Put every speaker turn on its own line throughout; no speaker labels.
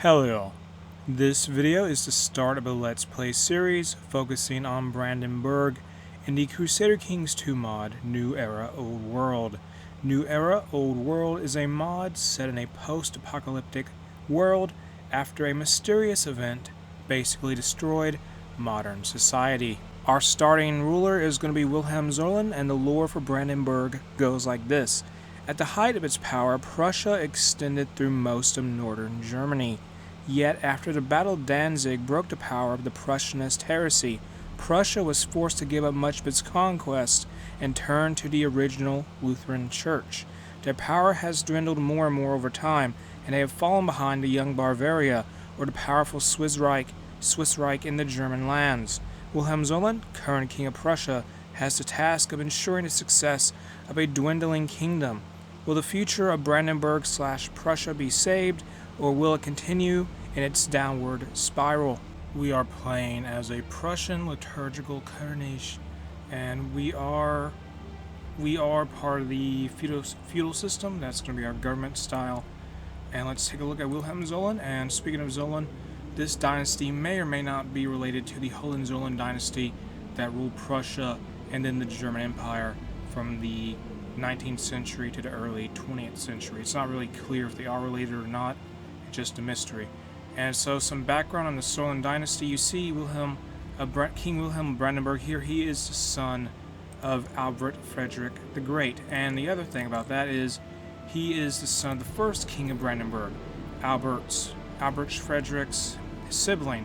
Hello. This video is the start of a Let's Play series focusing on Brandenburg in the Crusader Kings 2 mod, New Era Old World. New Era Old World is a mod set in a post-apocalyptic world after a mysterious event basically destroyed modern society. Our starting ruler is going to be Wilhelm Zorlin, and the lore for Brandenburg goes like this. At the height of its power, Prussia extended through most of northern Germany. Yet, after the Battle of Danzig broke the power of the Prussianist heresy, Prussia was forced to give up much of its conquest and turn to the original Lutheran Church. Their power has dwindled more and more over time, and they have fallen behind the young Bavaria or the powerful Swiss Reich in the German lands. Wilhelm Zorlin, current King of Prussia, has the task of ensuring the success of a dwindling kingdom. Will the future of Brandenburg/Prussia be saved, or will it continue in its downward spiral? We are playing as a Prussian liturgical coronation, and we are part of the feudal system. That's going to be our government style. And let's take a look at Wilhelm Zorlin. And speaking of Zorlin, this dynasty may or may not be related to the Hohenzollern dynasty that ruled Prussia and then the German Empire from the 19th century to the early 20th century. It's not really clear if they are related or not. It's just a mystery. And so some background on the Zorlin dynasty. You see King Wilhelm of Brandenburg here. He is the son of Albert Frederick the Great. And the other thing about that is he is the son of the first King of Brandenburg, Albert Frederick's sibling.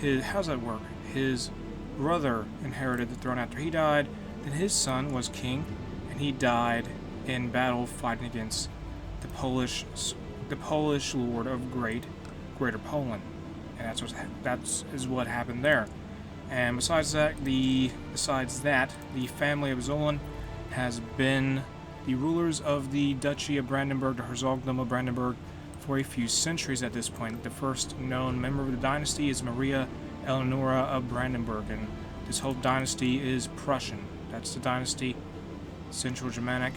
How does that work? His brother inherited the throne after he died. Then his son was king, and he died in battle fighting against the Polish lord of Greater Poland, and that's what happened there. And besides that, the family of Zorlin has been the rulers of the Duchy of Brandenburg, the Herzogdom of Brandenburg, for a few centuries at this point. The first known member of the dynasty is Maria Eleonora of Brandenburg, and this whole dynasty is Prussian. That's the dynasty, Central Germanic,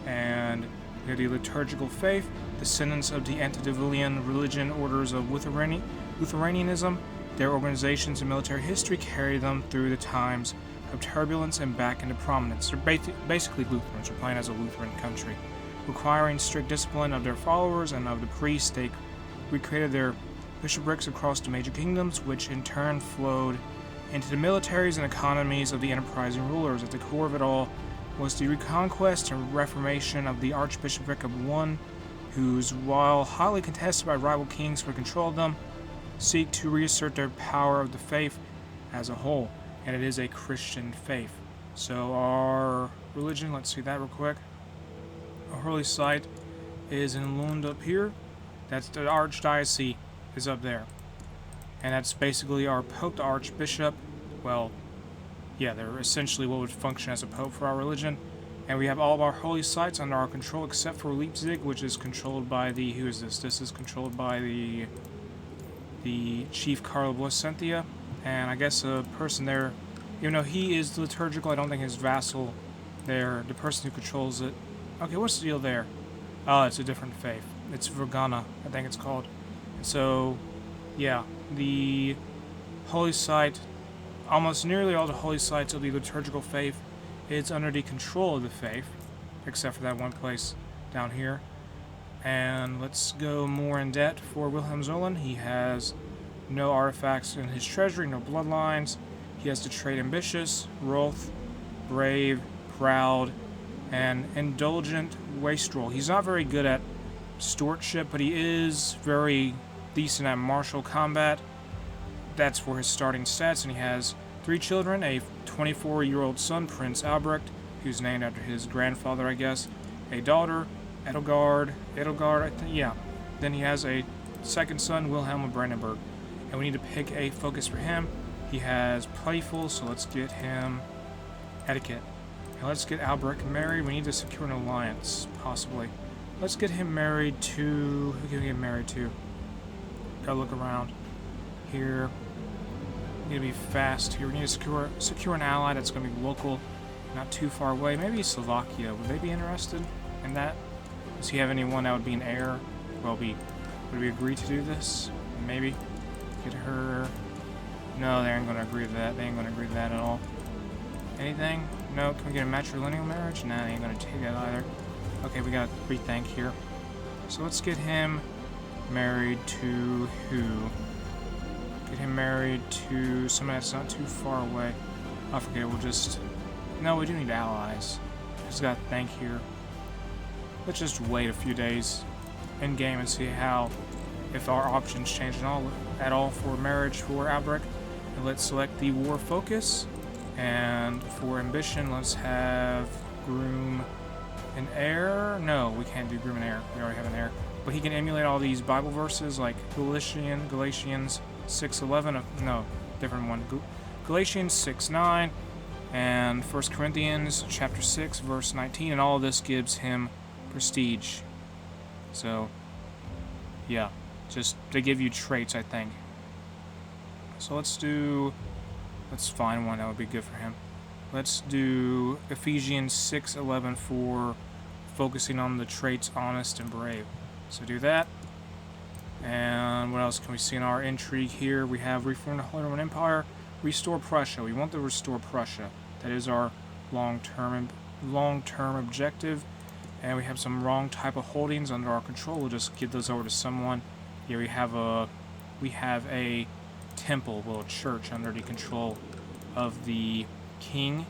and they're the liturgical faith, descendants of the antediluvian religion orders of Lutheranism. Their organizations and military history carry them through the times of turbulence and back into prominence. They're basically Lutherans. They're playing as a Lutheran country. Requiring strict discipline of their followers and of the priests, they recreated their bishoprics across the major kingdoms, which in turn flowed into the militaries and economies of the enterprising rulers. At the core of it all was the reconquest and reformation of the Archbishopric of one whose, while highly contested by rival kings for control of them, seek to reassert their power of the faith as a whole. And it is a Christian faith. So our religion, let's see that real quick. Our holy site is in Lund up here. That's the archdiocese is up there. And that's basically our Pope, the Archbishop. Well, yeah, they're essentially what would function as a Pope for our religion. And we have all of our holy sites under our control except for Leipzig, which is controlled by the... Who is this? This is controlled by the Chief Karl of Westcentia. And I guess a person there, even though he is liturgical, I don't think his vassal there, the person who controls it. Okay, what's the deal there? Oh, it's a different faith. It's Vergana, I think it's called. So, yeah, the holy site, almost nearly all the holy sites of the liturgical faith, is under the control of the faith, except for that one place down here. And let's go more in depth for Wilhelm Zorlin. He has no artifacts in his treasury, no bloodlines. He has the trait ambitious, wroth, brave, proud, and indulgent wastrel. He's not very good at stewardship, but he is very decent at martial combat. That's for his starting stats, and he has 3 children, a 24-year-old son, Prince Albrecht, who's named after his grandfather, I guess, a daughter, Edelgard, I think, yeah. Then he has a second son, Wilhelm of Brandenburg, and we need to pick a focus for him. He has playful, so let's get him etiquette. And let's get Albrecht married. We need to secure an alliance, possibly. Let's get him married to... Who can we get married to? Gotta look around here. We need to be fast here. We need to secure an ally that's going to be local, not too far away. Maybe Slovakia. Would they be interested in that? Does he have anyone that would be an heir? Well, be Would we agree to do this? Maybe. Get her... No, they aren't going to agree to that. They ain't going to agree to that at all. Anything? No. Can we get a matrilineal marriage? Nah, they ain't going to take that either. Okay, we got to rethink here. So let's get him married to who? Get him married to somebody that's not too far away. I forget, we'll just... No, we do need allies. Just got to think here. Let's just wait a few days in game and see how, if our options change at all for marriage for Albrecht. And let's select the war focus. And for ambition, let's have groom an heir. No, we can't do groom an heir. We already have an heir. But he can emulate all these Bible verses like Galatians 6:11. No, different one. Galatians 6:9 and 1 Corinthians chapter 6 verse 19, and all of this gives him prestige. So, yeah, just they give you traits, I think. So let's find one that would be good for him. Let's do Ephesians 6:11 for focusing on the traits honest and brave. So do that. And what else can we see in our intrigue here? We have reform the Holy Roman Empire, restore Prussia. We want to restore Prussia. That is our long-term objective. And we have some wrong type of holdings under our control. We'll just give those over to someone. Here we have a temple, well, a church under the control of the king,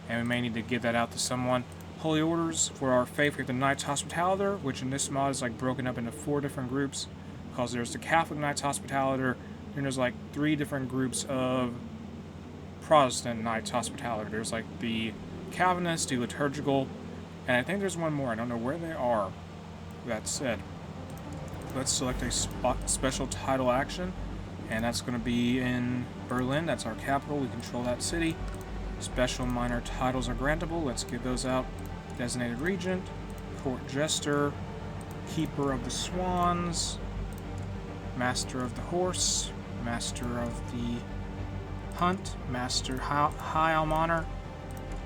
and we may need to give that out to someone. Holy orders for our faith. We have the Knights Hospitaller, which in this mod is like broken up into 4 different groups, because there's the Catholic Knights Hospitaller, and there's like 3 different groups of Protestant Knights Hospitaller. There's like the Calvinist, the liturgical, and I think there's one more. I don't know where they are. That said, let's select a special title action, and that's going to be in Berlin. That's our capital. We control that city. Special minor titles are grantable. Let's give those out. Designated Regent, Court Jester, Keeper of the Swans, Master of the Horse, Master of the Hunt, Master High Almoner.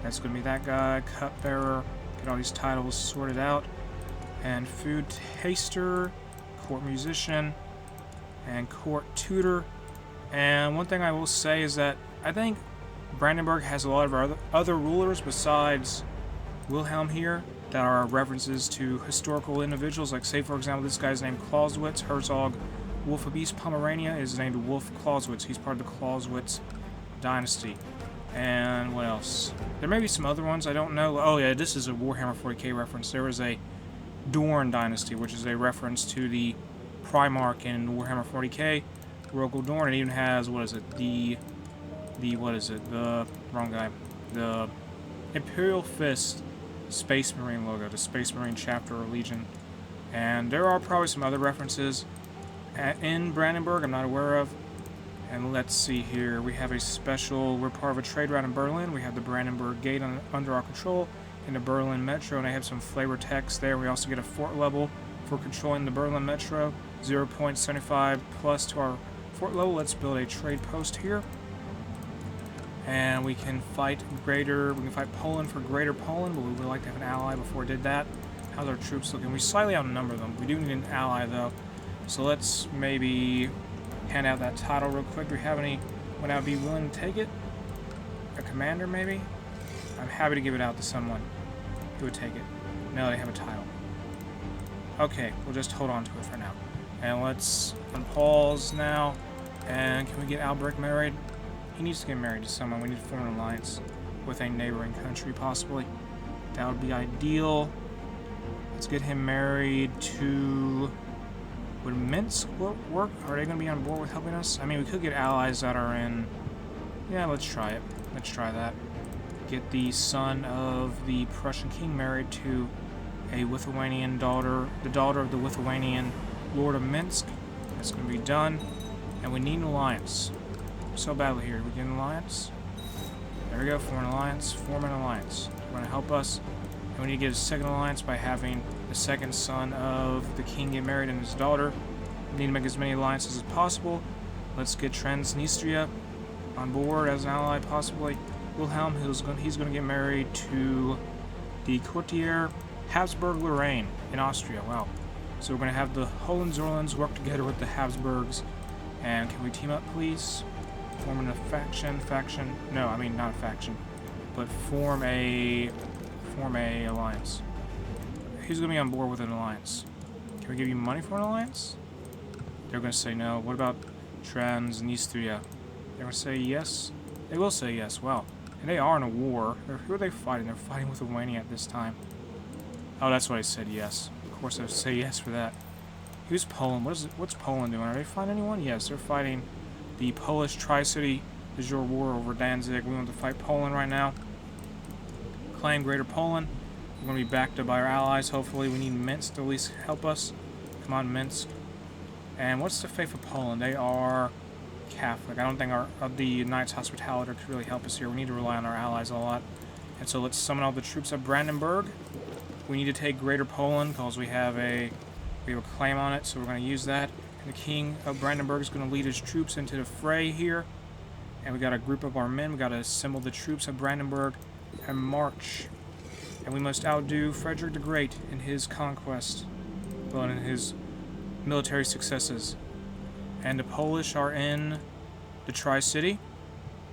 That's going to be that guy. Cupbearer. Get all these titles sorted out. And Food Taster, Court Musician, and Court Tutor. And one thing I will say is that I think Brandenburg has a lot of other rulers besides Wilhelm here that are references to historical individuals. Like, say, for example, this guy's named Clausewitz. Herzog Wolf of East Pomerania is named Wolf Clausewitz. He's part of the Clausewitz dynasty. And what else? There may be some other ones I don't know. Oh, yeah, this is a Warhammer 40k reference. There was a Dorn dynasty, which is a reference to the Primarch in Warhammer 40k, Rogel Dorn. It even has, what is it? The wrong guy. The Imperial Fist Space Marine logo, the Space Marine chapter or legion. And there are probably some other references in Brandenburg I'm not aware of. And let's see here. We have a special, we're part of a trade route in Berlin. We have the Brandenburg Gate under our control in the Berlin Metro, and I have some flavor text there. We also get a fort level for controlling the Berlin Metro. 0.75 plus to our fort level. Let's build a trade post here. And we can fight Poland for Greater Poland, but we would like to have an ally before we did that. How's our troops looking? We slightly outnumber them. We do need an ally, though. So let's maybe hand out that title real quick. Do we have anyone that would be willing to take it? A commander, maybe? I'm happy to give it out to someone who would take it. No, they have a title. Okay, we'll just hold on to it for now. And let's unpause now. And can we get Albrecht married? He needs to get married to someone. We need to form an alliance with a neighboring country, possibly. That would be ideal. Let's get him married to... Would Minsk work? Are they going to be on board with helping us? I mean, we could get allies that are in... Yeah, let's try it. Let's try that. Get the son of the Prussian king married to a Lithuanian daughter, the daughter of the Lithuanian Lord of Minsk. That's going to be done. And we need an alliance. So badly here. We get an alliance. There we go. Form an alliance. Form an alliance. They're going to help us. And we need to get a second alliance by having the second son of the king get married and his daughter. We need to make as many alliances as possible. Let's get Transnistria on board as an ally, possibly. Wilhelm, he's going to get married to the courtier Habsburg Lorraine in Austria. Wow. So we're going to have the Hohenzollerns work together with the Habsburgs. And can we team up, please? Forming a faction. No, I mean not a faction, but form a alliance. Who's going to be on board with an alliance? Can we give you money for an alliance? They're going to say no. What about Transnistria? They're going to say yes. They will say yes. Wow. And they are in a war. Who are they fighting? They're fighting with Lithuania at this time. Oh, that's why I said yes. Of course, I would say yes for that. Who's Poland? What's Poland doing? Are they fighting anyone? Yes, they're fighting the Polish Tri-City de Jure war over Danzig. We want to fight Poland right now. Claim Greater Poland. We're going to be backed up by our allies, hopefully. We need Minsk to at least help us. Come on, Minsk. And what's the faith of Poland? They are Catholic. I don't think the Knights Hospitaller could really help us here. We need to rely on our allies a lot. And so let's summon all the troops of Brandenburg. We need to take Greater Poland because we have a claim on it, so we're going to use that. And the King of Brandenburg is going to lead his troops into the fray here. And we got to group up our men. We got to assemble the troops of Brandenburg and march. And we must outdo Frederick the Great in his conquest, well, in his military successes. And the Polish are in the Tri-City.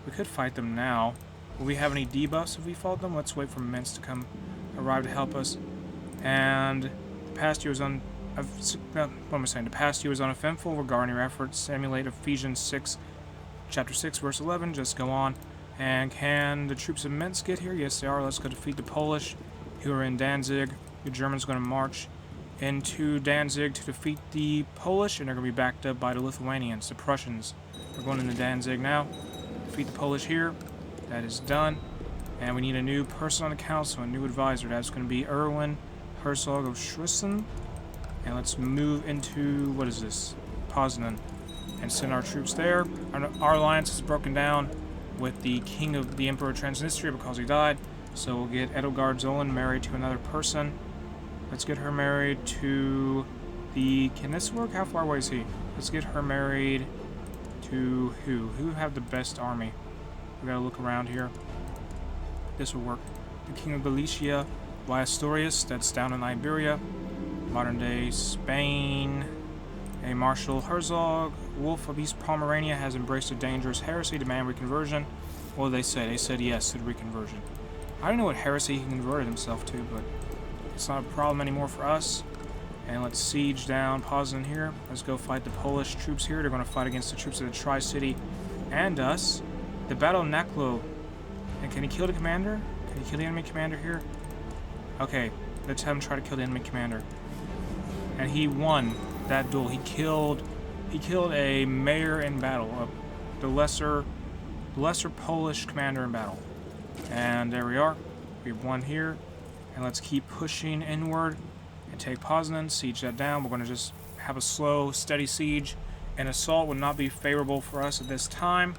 We could fight them now. Will we have any debuffs if we fought them? Let's wait for Minsk to arrive to help us. And the past year was the past year was uneventful regarding your efforts to emulate Ephesians 6, chapter 6, verse 11. Just go on. And can the troops of Minsk get here? Yes, they are. Let's go defeat the Polish who are in Danzig. The Germans are going to march into Danzig to defeat the Polish, and they're going to be backed up by the Lithuanians, the Prussians. We're going into Danzig now. Defeat the Polish here. That is done. And we need a new person on the council, a new advisor. That's going to be Erwin Herzog of Schleswig. And let's move into, what is this? Poznan. And send our troops there. Our alliance is broken down with the king of the Emperor of Transnistria because he died. So we'll get Edelgard Zolan married to another person. Let's get her married to the... Can this work? How far away is he? Let's get her married to who? Who have the best army? We gotta look around here. This will work. The king of Galicia, Vyastorius, that's down in Iberia. Modern day Spain. A Marshal Herzog, Wolf of East Pomerania, has embraced a dangerous heresy, demand reconversion. What did they say? They said yes to the reconversion. I don't know what heresy he converted himself to, but it's not a problem anymore for us. And let's siege down Poznan here. Let's go fight the Polish troops here. They're going to fight against the troops of the Tri-City and us. The Battle of Naklo. And can he kill the commander? Can he kill the enemy commander here? Okay, let's have him try to kill the enemy commander. And he won that duel. He killed a mayor in battle, the lesser Polish commander in battle. And there we are. We've won here. And let's keep pushing inward and take Poznan, siege that down. We're going to just have a slow, steady siege. An assault would not be favorable for us at this time.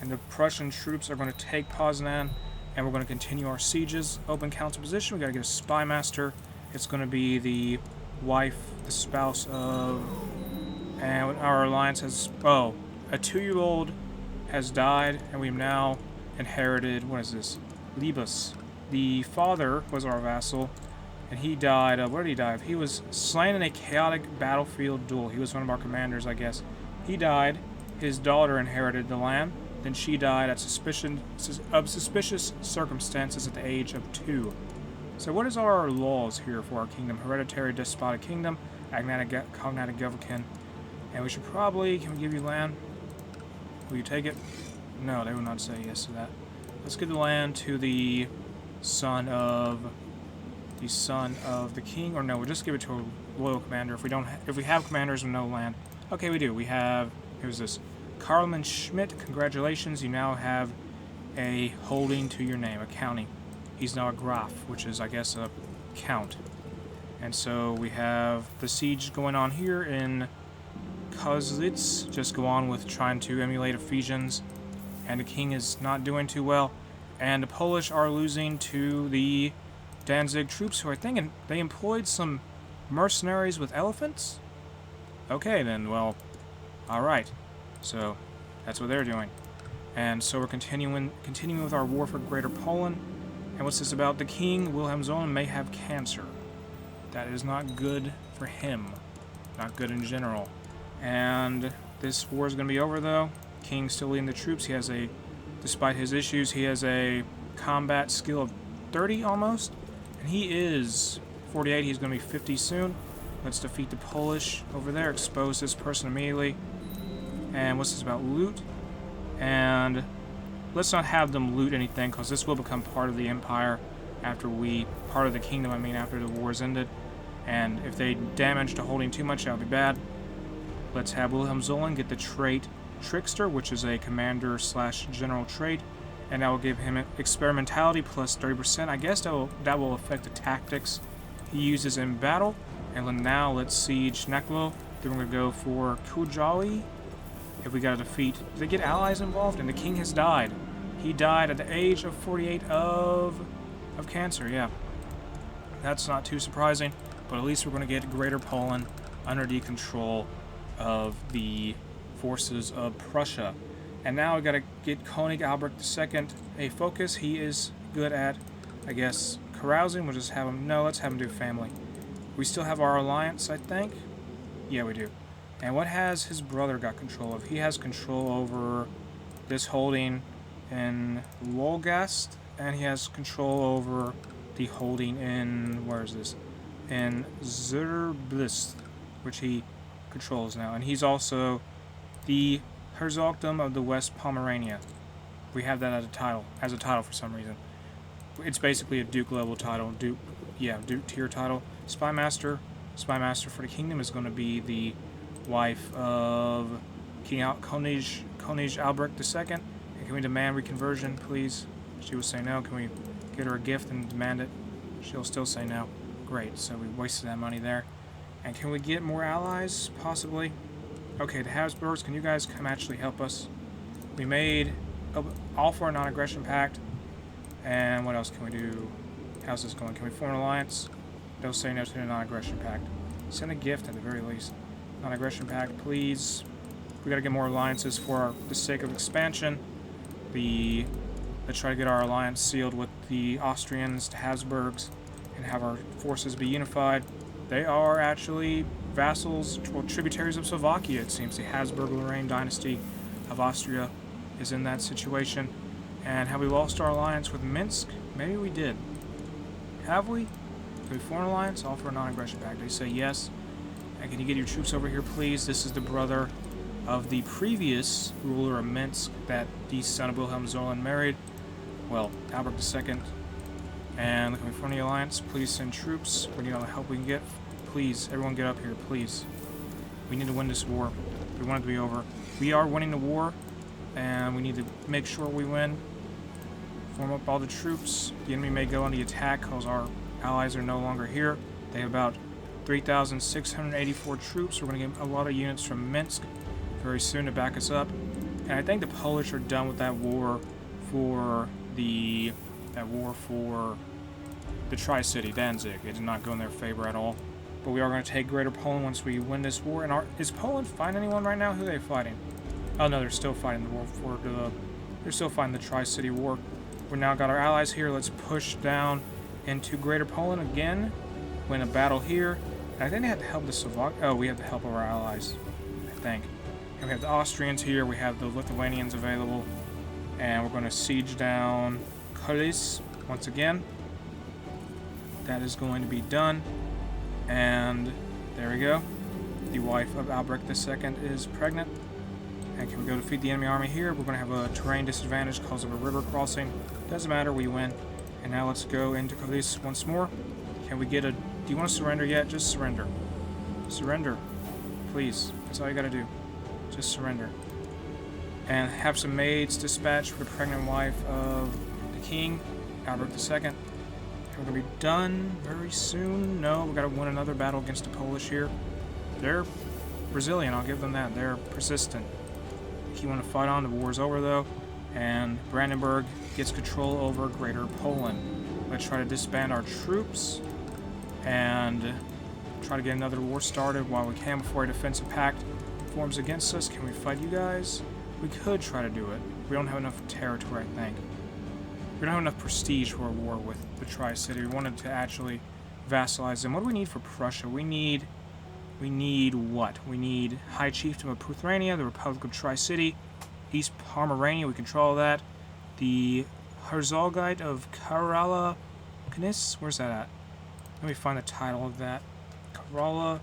And the Prussian troops are going to take Poznan, and we're going to continue our sieges. Open council position. We got to get a spy master. It's going to be the wife, the spouse of, and our alliance has, oh, a 2-year-old has died, and we've now inherited, what is this? Libus. The father was our vassal, and he died, where did he die? He was slain in a chaotic battlefield duel. He was one of our commanders, I guess. He died, his daughter inherited the land, then she died of suspicious circumstances at the age of 2. So what is our laws here for our kingdom? Hereditary despotic kingdom, cognatic government, and we should probably, can we give you land? Will you take it? No, they will not say yes to that. Let's give the land to the son of the king, or no, we'll just give it to a loyal commander. If we have commanders with no land. Okay, we do. We have, here's this. Karlmann Schmidt, congratulations, you now have a holding to your name, a county. He's now a Graf, which is, I guess, a count. And so we have the siege going on here in Koslitz. Just go on with trying to emulate Ephesians. And the king is not doing too well. And the Polish are losing to the Danzig troops, who I think they employed some mercenaries with elephants? Okay, then, well, alright. So, that's what they're doing. And so we're continuing with our war for Greater Poland. And what's this about? The king, Wilhelm Zollner, may have cancer. That is not good for him. Not good in general. And this war is going to be over, though. King's still leading the troops. He has a, despite his issues, he has a combat skill of 30 almost. And he is 48. He's going to be 50 soon. Let's defeat the Polish over there. Expose this person immediately. And what's this about? Loot. And let's not have them loot anything, because this will become part of the empire after part of the kingdom, I mean, after the war's ended. And if they damage to holding too much, that would be bad. Let's have Wilhelm Zollern get the trait Trickster, which is a commander/general trait, and that will give him experimentality plus 30%. I guess that will affect the tactics he uses in battle. And now let's siege Naklo. Then we're going to go for Kujali. If we got to defeat, did they get allies involved? And the king has died. He died at the age of 48 of cancer. Yeah, that's not too surprising. But at least we're going to get Greater Poland under the control of the forces of Prussia. And now we got to get König Albrecht II a focus. He is good at, I guess, carousing. We'll just have him. No, let's have him do family. We still have our alliance, I think. Yeah, we do. And what has his brother got control of? He has control over this holding in Wolgast, and he has control over the holding in, where is this? In Zerblist, which he controls now. And he's also the Herzogdom of the West Pomerania. We have that as a title for some reason. It's basically a Duke level title. Duke tier title. Spymaster for the kingdom is going to be the wife of King König Albrecht II. And can we demand reconversion, please? She will say no. Can we get her a gift and demand it? She'll still say no. Great, so we wasted that money there. And can we get more allies? Possibly. Okay, the Habsburgs, can you guys come actually help us? We made all for a non-aggression pact. And what else can we do? How's this going? Can we form an alliance? They'll say no to the non-aggression pact. Send a gift at the very least. Non-aggression pact, please. We gotta get more alliances for the sake of expansion. Let's try to get our alliance sealed with the Austrians, the Habsburgs, and have our forces be unified. They are actually vassals, or tributaries of Slovakia, it seems. The Habsburg-Lorraine dynasty of Austria is in that situation. And have we lost our alliance with Minsk? Maybe we did. Have we? Can we form an alliance? All for a non-aggression pact. They say yes. And can you get your troops over here, please? This is the brother of the previous ruler of Minsk that the son of Wilhelm Zollern married. Well, Albert II. And can we form the alliance? Please send troops. We need all the help we can get. Please, everyone get up here, please. We need to win this war. We want it to be over. We are winning the war, and we need to make sure we win. Form up all the troops. The enemy may go on the attack because our allies are no longer here. They have about 3,684 troops. We're going to get a lot of units from Minsk very soon to back us up. And I think the Polish are done with that war for the Tri-City, Danzig. It did not go in their favor at all. But we are going to take Greater Poland once we win this war. And is Poland fighting anyone right now? Who are they fighting? Oh no, they're still fighting the war they're still fighting the Tri-City War. We now got our allies here. Let's push down into Greater Poland again. Win a battle here. And I think they have to help the Slovak. Oh, we have the help of our allies, I think. And we have the Austrians here. We have the Lithuanians available. And we're going to siege down Kalisz once again. That is going to be done. And there we go. The wife of Albrecht II is pregnant. And can we go defeat the enemy army here? We're going to have a terrain disadvantage because of a river crossing. Doesn't matter, we win. And now let's go into Kalisz once more. Can we get a... Do you want to surrender yet? Just surrender. Surrender. Please. That's all you got to do. Just surrender. And have some maids dispatched for the pregnant wife of the king, Albert II. We're going to be done very soon. No, we've got to win another battle against the Polish here. They're Brazilian, I'll give them that. They're persistent. Keep on to fight on. The war's over, though. And Brandenburg gets control over Greater Poland. Let's try to disband our troops and try to get another war started while we can before a defensive pact forms against us. Can we fight you guys? We could try to do it. We don't have enough territory, I think. We don't have enough prestige for a war with the Tri-City. We wanted to actually vassalize them. What do we need for Prussia? We need what? We need High Chiefdom of Pruthania, the Republic of Tri-City, East Pomerania, we control that. The Herzogate of Karala Knis, where's that at? Let me find the title of that. Karala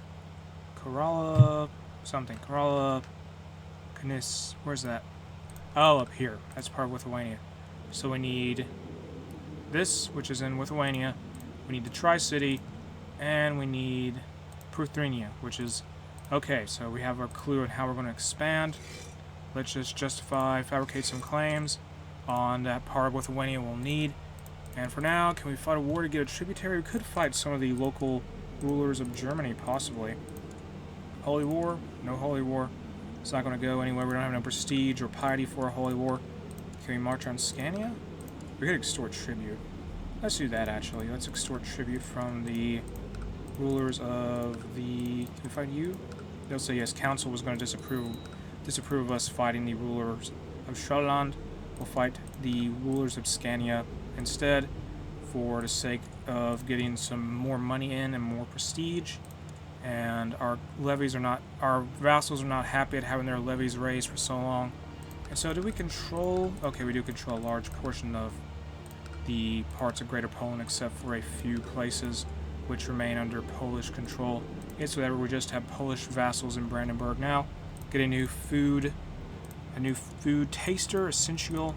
Knis, where's that? Oh, up here. That's part of Lithuania. So we need this, which is in Lithuania. We need the Tri-City, and we need Pruthania, which is... Okay, so we have our clue on how we're going to expand. Let's just fabricate some claims on that part of Lithuania we'll need. And for now, can we fight a war to get a tributary? We could fight some of the local rulers of Germany, possibly. Holy War? No Holy War. It's not going to go anywhere. We don't have no prestige or piety for a Holy War. Can we march on Scania? We could extort tribute. Let's do that, actually. Let's extort tribute from the rulers of the... Can we fight you? They'll say yes. Council was going to disapprove of us fighting the rulers of Schotland. We'll fight the rulers of Scania instead, for the sake of getting some more money in and more prestige. And our vassals are not happy at having their levies raised for so long. And so do we control... Okay, we do control a large portion of the parts of Greater Poland, except for a few places which remain under Polish control. It's whatever, we just have Polish vassals in Brandenburg now. Get a new food taster, essential,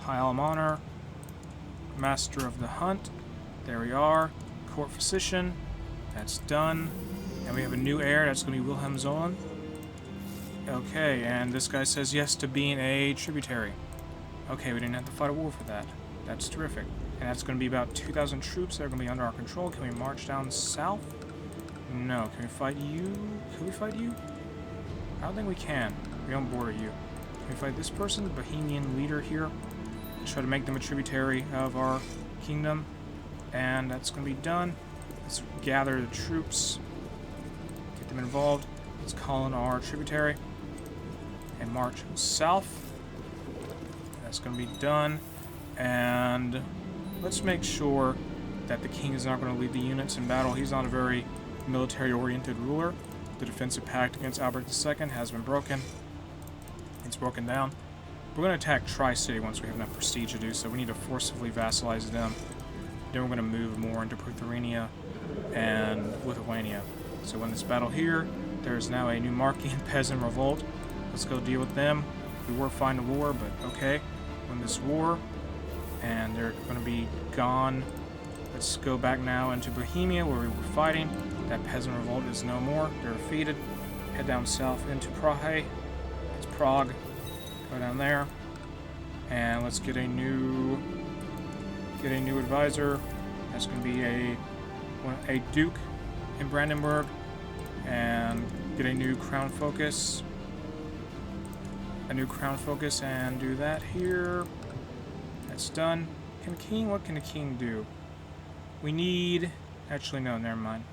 high alum honor, master of the hunt. There we are. Court physician. That's done. And we have a new heir. That's going to be Wilhelm Zollern. Okay, and this guy says yes to being a tributary. Okay, we didn't have to fight a war for that. That's terrific. And that's going to be about 2,000 troops that are going to be under our control. Can we march down south? No. Can we fight you? Can we fight you? I don't think we can. We don't border you. Can we fight this person, the Bohemian leader here? Try to make them a tributary of our kingdom. And that's going to be done. Let's gather the troops. Get them involved. Let's call in our tributary. And march south. That's going to be done. And let's make sure that the king is not going to lead the units in battle. He's not a very military-oriented ruler. The defensive pact against Albert II has been broken. It's broken down. We're going to attack Tri-City once we have enough prestige to do so. We need to forcibly vassalize them. Then we're going to move more into Pruthania and Lithuania. So when this battle here, there's now a Neumarkian peasant revolt. Let's go deal with them. We were fighting a war, but okay. Win this war. And they're going to be gone. Let's go back now into Bohemia, where we were fighting. That peasant revolt is no more. They're defeated. Head down south into Prague. It's Prague. Go down there. And let's get a new advisor. That's going to be a duke in Brandenburg. And get a new crown focus. And do that here. That's done. What can the king do? We need... Actually, no, never mind.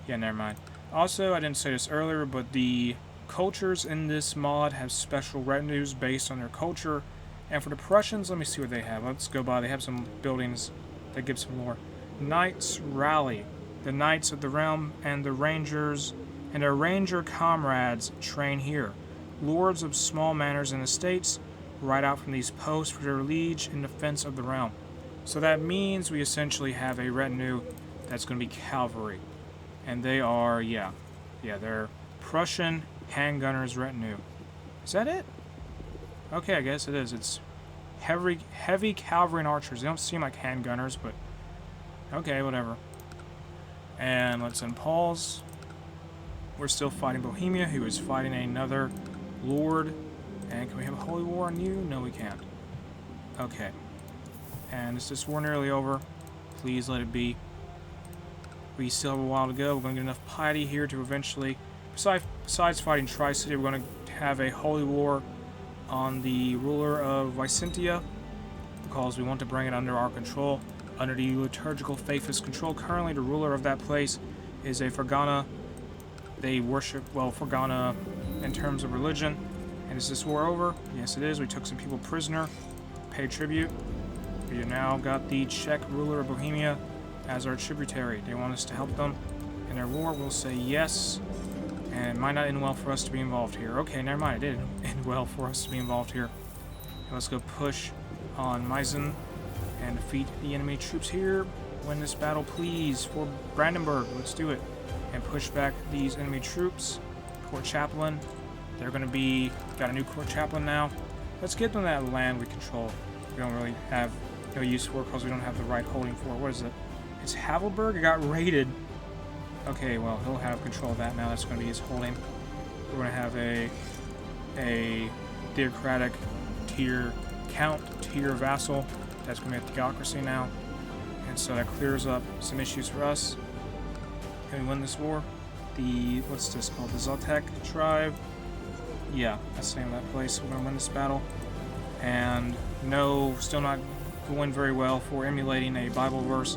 Yeah, never mind. Also, I didn't say this earlier, but the cultures in this mod have special retinues based on their culture. And for the Prussians, let me see what they have. Let's go by. They have some buildings that give some lore. Knights Rally. The Knights of the Realm and the Rangers and their Ranger comrades train here. Lords of small manors and estates ride out from these posts for their liege in defense of the realm. So that means we essentially have a retinue that's going to be cavalry. And they are, they're Prussian handgunners retinue. Is that it? Okay, I guess it is. It's heavy cavalry and archers. They don't seem like handgunners, but okay, whatever. And let's unpause. We're still fighting Bohemia, who is fighting another lord. And can we have a holy war on you? No, we can't. Okay. And is this war nearly over? Please let it be. We still have a while to go. We're going to get enough piety here to eventually... Besides fighting Tri-City, we're going to have a holy war on the ruler of Vicentia, because we want to bring it under our control, under the liturgical faithist control. Currently, the ruler of that place is a Fergana. They worship, Fergana in terms of religion. And is this war over? Yes, it is. We took some people prisoner, paid tribute. We have now got the Czech ruler of Bohemia as our tributary. They want us to help them in their war. We'll say yes. And it might not end well for us to be involved here. Okay, never mind. It did end well for us to be involved here. Okay, let's go push on Meissen and defeat the enemy troops here. Win this battle, please, for Brandenburg. Let's do it. And push back these enemy troops. Court chaplain. They're going to be... Got a new court chaplain now. Let's get them that land we control. We don't really have no use for it because we don't have the right holding for it. What is it? It's Havelberg. It got raided. Okay, well, he'll have control of that now. That's going to be his holding. We're going to have a theocratic tier vassal. That's going to be a theocracy now. And so that clears up some issues for us. Can we win this war? What's this called? The Zotek tribe? Yeah, that's the name of that place. We're going to win this battle. And no, still not going very well for emulating a Bible verse.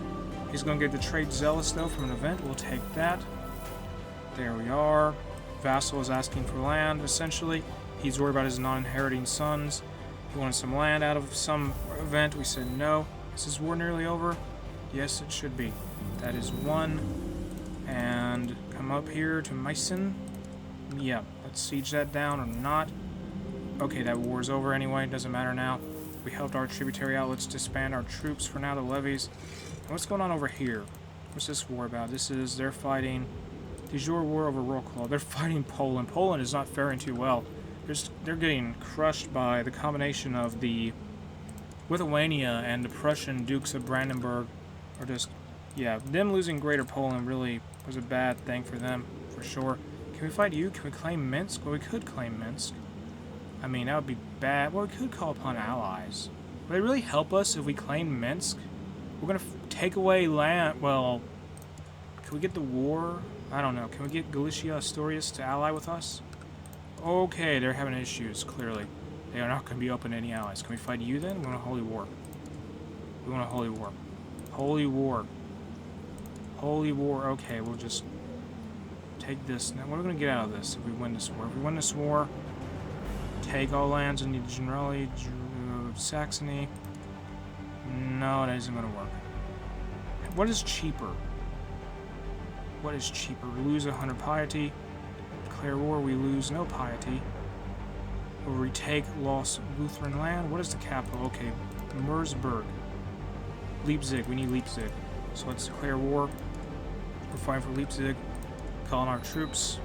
He's going to get the trade zealous, though, from an event. We'll take that. There we are. Vassal is asking for land, essentially. He's worried about his non-inheriting sons. He wanted some land out of some event. We said no. Is this war nearly over? Yes, it should be. That is one. And come up here to Meissen. Yeah, let's siege that down or not. Okay, that war's over anyway. Doesn't matter now. We helped our tributary out. Let's disband our troops for now, the levies. And what's going on over here? What's this war about? They're fighting de jure war over Wrocław. They're fighting Poland. Poland is not faring too well. They're getting crushed by the combination of the Lithuania and the Prussian Dukes of Brandenburg. Or just, yeah, them losing Greater Poland really was a bad thing for them, for sure. Can we fight you? Can we claim Minsk? Well, we could claim Minsk. I mean, that would be bad. Well, we could call upon allies. Would they really help us if we claim Minsk? We're going to take away land. Well, can we get the war? I don't know. Can we get Galicia Asturias to ally with us? Okay, they're having issues, clearly. They are not going to be open to any allies. Can we fight you then? We want a holy war. We want a holy war. Holy war. Holy war. Okay, we'll just take this. Now, what are we going to get out of this if we win this war? If we win this war, take all lands in the Generali, Saxony. No, that isn't going to work. What is cheaper? What is cheaper? We lose 100 piety. Declare war, we lose no piety. We'll retake lost Lutheran land. What is the capital? Okay, Mersburg. Leipzig, we need Leipzig. So let's declare war. We're fighting for Leipzig. Calling our troops.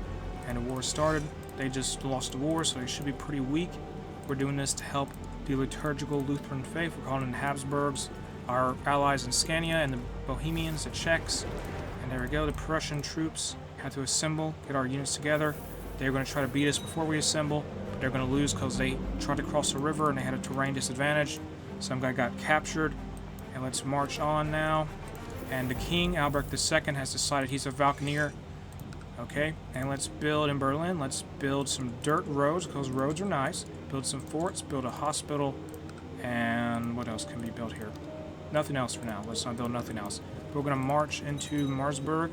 And the war started. They just lost the war, so they should be pretty weak. We're doing this to help the liturgical Lutheran faith. We're calling in the Habsburgs, our allies in Scania, and the Bohemians, the Czechs. And there we go, the Prussian troops had to assemble, get our units together. They're going to try to beat us before we assemble, but they're going to lose because they tried to cross the river and they had a terrain disadvantage. Some guy got captured. And let's march on now. And the king, Albrecht II, has decided he's a Valkynier. Okay, and let's build in Berlin. Let's build some dirt roads, because roads are nice. Build some forts, build a hospital, and what else can be built here? Nothing else for now. Let's not build nothing else. We're going to march into Marsburg.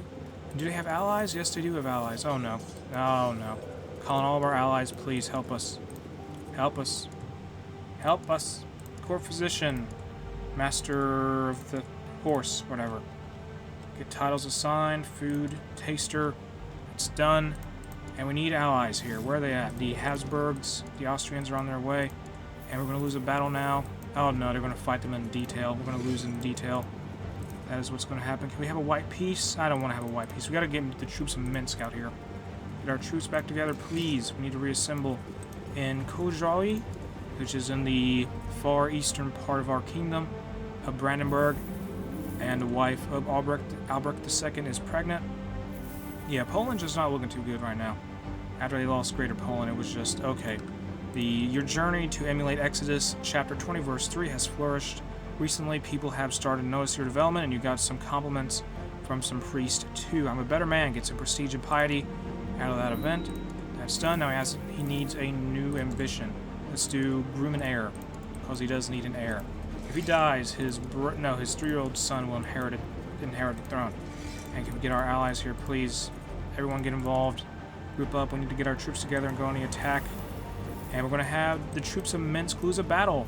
Do they have allies? Yes, they do have allies. Oh, no. Oh, no. Calling all of our allies, please help us. Help us. Help us. Court physician. Master of the horse, whatever. Get titles assigned, food, taster. It's done. And we need allies here. Where are they at? The Habsburgs, the Austrians are on their way. And we're going to lose a battle now. Oh no, they're going to fight them in detail. We're going to lose in detail. That is what's going to happen. Can we have a white peace? I don't want to have a white peace. We got to get the troops of Minsk out here. Get our troops back together, please. We need to reassemble in Kozhali, which is in the far eastern part of our kingdom of Brandenburg. And the wife of Albrecht II is pregnant. Yeah, Poland's just not looking too good right now. After they lost Greater Poland, it was just, okay. Your journey to emulate Exodus, chapter 20, verse 3, has flourished. Recently, people have started to notice your development, and you got some compliments from some priests, too. I'm a better man, get some prestige and piety out of that event. That's done. Now he needs a new ambition. Let's do groom an heir, because he does need an heir. If he dies, his 3-year-old son will inherit the throne. And can we get our allies here, please? Everyone get involved. Group up. We need to get our troops together and go on the attack. And we're going to have the troops of Minsk lose a battle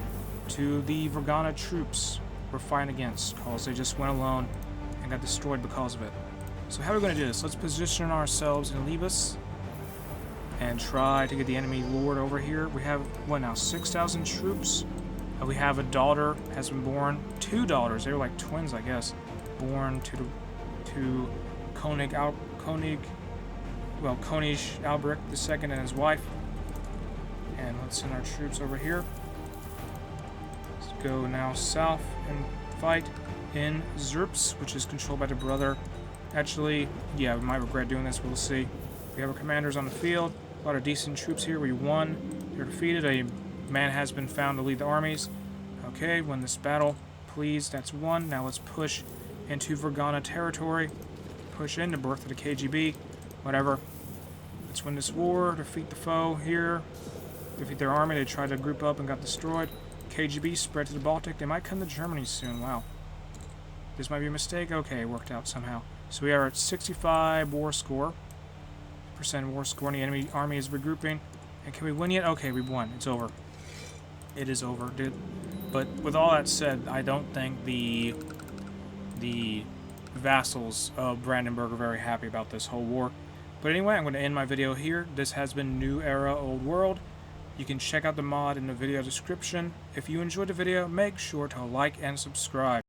to the Vergana troops we're fighting against, because they just went alone and got destroyed because of it. So how are we going to do this? Let's position ourselves in Libus and try to get the enemy lord over here. We have, what now, 6,000 troops? We have a daughter, has been born. 2 daughters, they were like twins, I guess. Born to König Albrecht II and his wife. And let's send our troops over here. Let's go now south and fight in Zerps, which is controlled by the brother. Actually, yeah, we might regret doing this, we'll see. We have our commanders on the field. A lot of decent troops here. We won. They're defeated. A man has been found to lead the armies. Okay, win this battle. Please, that's one. Now let's push into Vergana territory. Push into birth of the KGB. Whatever. Let's win this war. Defeat the foe here. Defeat their army. They tried to group up and got destroyed. KGB spread to the Baltic. They might come to Germany soon. Wow. This might be a mistake. Okay, it worked out somehow. So we are at 65 war score. % war score, and the enemy army is regrouping. And can we win yet? Okay, we won. It's over. It is over, dude. But with all that said, I don't think the vassals of Brandenburg are very happy about this whole war. But anyway, I'm going to end my video here. This has been New Era Old World. You can check out the mod in the video description. If you enjoyed the video, make sure to like and subscribe.